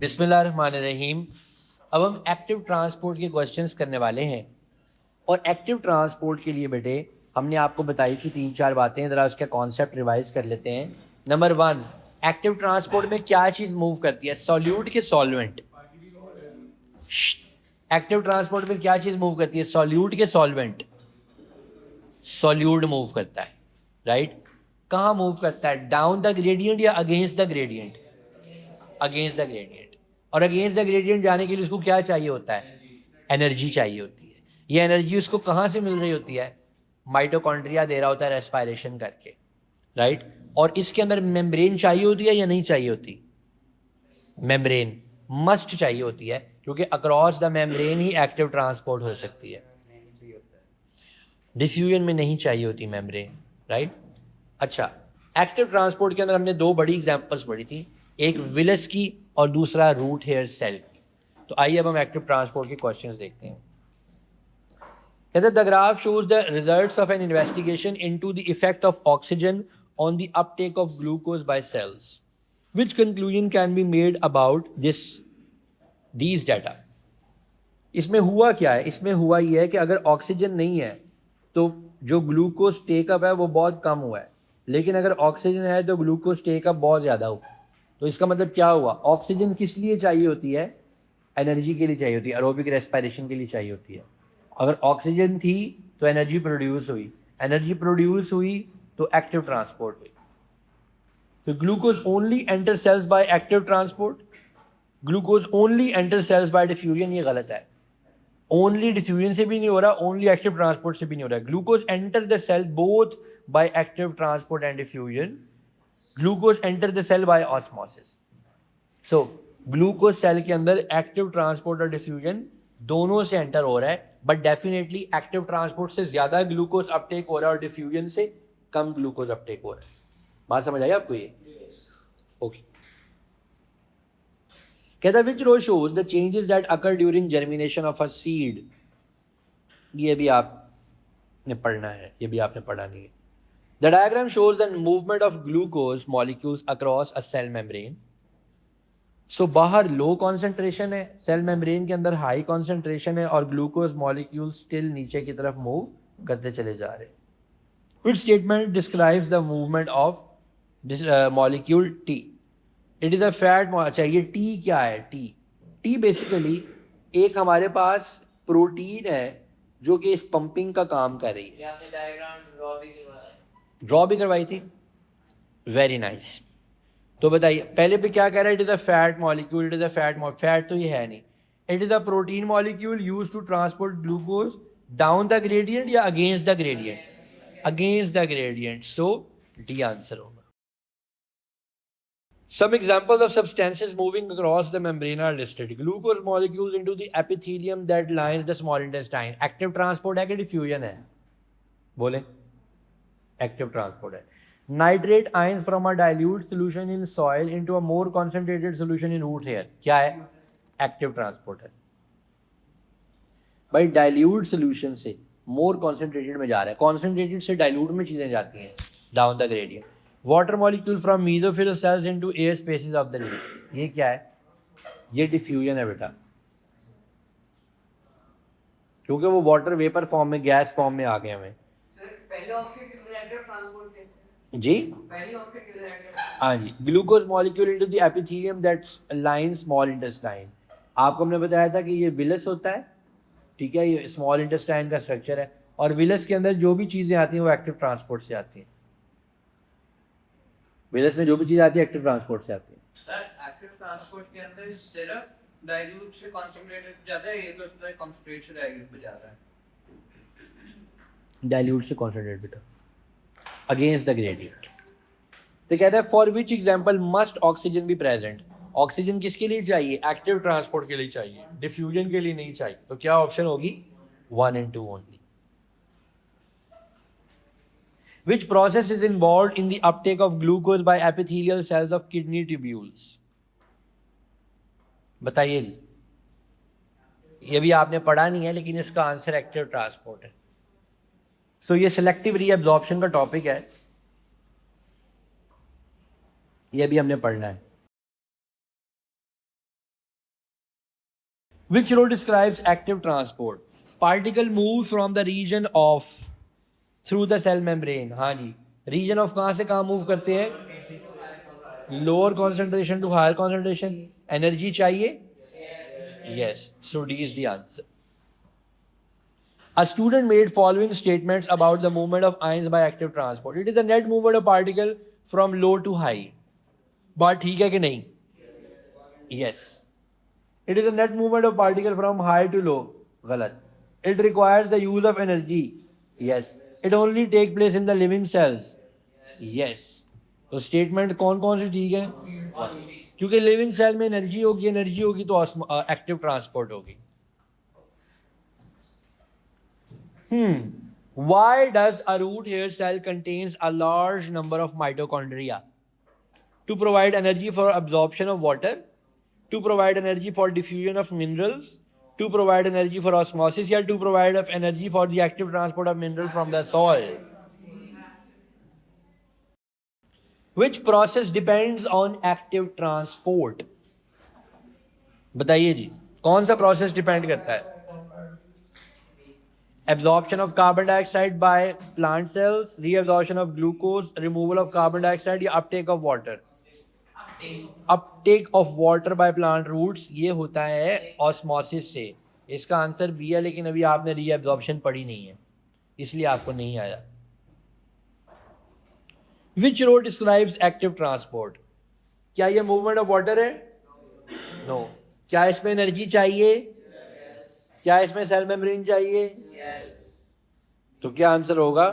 बिस्मिल्लाहिर्रहमानिर्रहीम। अब हम एक्टिव ट्रांसपोर्ट के क्वेश्चंस करने वाले हैं। और एक्टिव ट्रांसपोर्ट के लिए बेटे हमने आपको बताई थी 3-4 बातें, ज़रा उसका कॉन्सेप्ट रिवाइज कर लेते हैं। नंबर 1, एक्टिव ट्रांसपोर्ट में क्या चीज़ मूव करती है? सॉल्यूट के सॉल्वेंट। एक्टिव ट्रांसपोर्ट में क्या चीज़ मूव करती है? सॉल्यूट के सॉल्वेंट। सॉल्यूट मूव करता है, राइट। कहाँ मूव करता है? डाउन द ग्रेडियंट या against the gradient? Against the gradient. और अगेंस्ट द ग्रेडियंट जाने के लिए उसको क्या चाहिए होता है? एनर्जी चाहिए होती है। ये एनर्जी उसको कहाँ से मिल रही होती है? माइटोकॉन्ड्रिया दे रहा होता है रेस्पायरेशन करके, राइट। और इसके अंदर मेम्ब्रेन चाहिए होती है या नहीं चाहिए होती? मेम्ब्रेन मस्ट चाहिए होती है, क्योंकि across the membrane he active transport हो सकती है। डिफ्यूजन में नहीं चाहिए होती मेम्ब्रेन, राइट। अच्छा, एक्टिव ट्रांसपोर्ट के अंदर हमने 2 बड़ी एग्जांपल्स पढ़ी थी, एक विलस की और दूसरा रूट हेयर सेल की। तो आइए अब हम एक्टिव ट्रांसपोर्ट के क्वेश्चंस देखते हैं। कहते हैं the graph shows the results of an investigation into the effect of oxygen on the uptake of glucose by cells. Which conclusion can be made about these data? इसमें हुआ क्या है? इसमें हुआ ये है कि अगर ऑक्सीजन नहीं है तो जो ग्लूकोज टेकअप है वो बहुत कम हुआ है, लेकिन अगर ऑक्सीजन है तो ग्लूकोज टेकअप बहुत ज़्यादा हुआ। तो इसका मतलब क्या हुआ? ऑक्सीजन किस लिए चाहिए होती है? एनर्जी के लिए चाहिए होती है, एरोबिक रेस्पिरेशन के लिए चाहिए होती है। अगर ऑक्सीजन थी तो एनर्जी प्रोड्यूस हुई, एनर्जी प्रोड्यूस हुई तो एक्टिव ट्रांसपोर्ट हुई। तो glucose only enter cells by active transport, glucose only enter cells by diffusion, ये गलत है। ओनली डिफ्यूजन से भी नहीं हो रहा, ओनली एक्टिव ट्रांसपोर्ट से भी नहीं हो रहा। Glucose enter the cell both by active transport and diffusion. Glucose enter the cell by osmosis. So glucose cell के अंदर एक्टिव ट्रांसपोर्ट और डिफ्यूजन दोनों से एंटर हो रहा है, बट डेफिनेटली एक्टिव ट्रांसपोर्ट से ज्यादा ग्लूकोज अपटेक हो रहा है और डिफ्यूजन से कम ग्लूकोज अपटेक हो रहा है। बात समझ आई आपको ये? ओके। कहता है which row shows the changes that occur during germination of a seed. ये भी आपने पढ़ना है, ये भी आपने पढ़ा नहीं है। The diagram shows the movement of glucose molecules across a cell membrane. So बाहर लो कॉन्सेंट्रेशन है, सेल मेम्ब्रेन के अंदर हाई कॉन्सेंट्रेशन है, और ग्लूकोज मॉलिक्यूल स्टिल नीचे की तरफ मूव करते चले जा रहे हैं। Which statement describes the movement of this molecule T? It is a fat. अच्छा, ये टी क्या है? टी बेसिकली एक हमारे पास प्रोटीन है जो कि इस पंपिंग का काम कर रही है। आपने डायग्राम ड्रॉ भी करवाई थी, वेरी नाइस। तो बताइए पहले पे क्या कह रहा है? It is a fat molecule, it is a fat तो ये है नहीं। It is a protein molecule use to transport glucose down the gradient या against the gradient? Against the gradient. So D answer होगा। Some examples of substances moving across the membrane are listed. Glucose molecules into the epithelium that lines the small intestine. Active transport है कि diffusion है? बोले active transport है। Nitrate ions from a dilute solution in soil into a more concentrated solution in root hair. क्या है? Active transport है। भाई dilute solution से more concentrated में जा रहा है, concentrated से dilute में चीजें जाती हैं down the gradient. Water molecule from mesophyll cells into air spaces of the liver. ये क्या है? ये डिफ्यूजन है बेटा, क्योंकि वो वाटर वेपर फॉर्म में, गैस फॉर्म में आ गए हमें। जी हाँ जी। Glucose molecule into the epithelium that line small intestine. आपको हमने बताया था कि ये विलस होता है, ठीक है, ये स्मॉल इंटेस्टाइन का स्ट्रक्चर है, और विलस के अंदर जो भी चीजें आती हैं वो एक्टिव ट्रांसपोर्ट से आती हैं। विलस में जो भी चीज आती है एक्टिव ट्रांसपोर्ट से आती है। सर एक्टिव ट्रांसपोर्ट के अंदर सिर्फ डाइल्यूट से कंसंट्रेटेड जाता है, ये तो उसका कंसंट्रेट से डाइल्यूट पे जाता है। डाइल्यूट से कंसंट्रेट बेटा, अगेंस्ट द ग्रेडियंट। तो कहता है for which example must oxygen be present. Oxygen किसके लिए चाहिए? एक्टिव ट्रांसपोर्ट के लिए चाहिए, डिफ्यूजन के लिए नहीं चाहिए। तो क्या ऑप्शन होगी? 1 and 2 only. Which process is involved in the uptake of glucose by epithelial cells of kidney tubules? बताइए जी, ये भी आपने पढ़ा नहीं है, लेकिन इसका आंसर एक्टिव ट्रांसपोर्ट है। सो ये सिलेक्टिव रीअब्जॉर्प्शन का टॉपिक है, ये भी हमने पढ़ना है। Which road describes active transport? Particle moves from the region of through the cell membrane. हाँ जी, region of कहाँ से कहाँ move करते हैं? Lower concentration to higher concentration. Energy चाहिए? Yes. So D is the answer. A student made following statements about the movement of ions by active transport. It is the net movement of particle from low to high. बात ठीक है कि नहीं? Yes. It is the net movement of particle from high to low. गलत. It requires the use of energy. Yes. It only take place in the living cells. Yes. तो statement कौन कौन सी ठीक है? क्योंकि लिविंग सेल में energy होगी तो एक्टिव ट्रांसपोर्ट होगी. Why does a root hair cell contains a large number of mitochondria? To provide energy for absorption of water, to provide energy for diffusion of minerals, to provide energy for osmosis, or to provide energy for the active transport of mineral from the soil. Which process depends on active transport? बताइए जी, कौन सा process depend करता है? Absorption of carbon dioxide by plant cells, reabsorption of glucose, removal of carbon dioxide या uptake of water? Uptake of water by plant roots ये होता है osmosis से. इसका आंसर बी है, लेकिन अभी आपने reabsorption पढ़ी नहीं है, इसलिए आपको नहीं आया. Which road describes active transport? क्या ये movement of water है? No. क्या इसमें एनर्जी चाहिए? क्या इसमें सेल मेम्ब्रेन चाहिए? तो क्या आंसर होगा?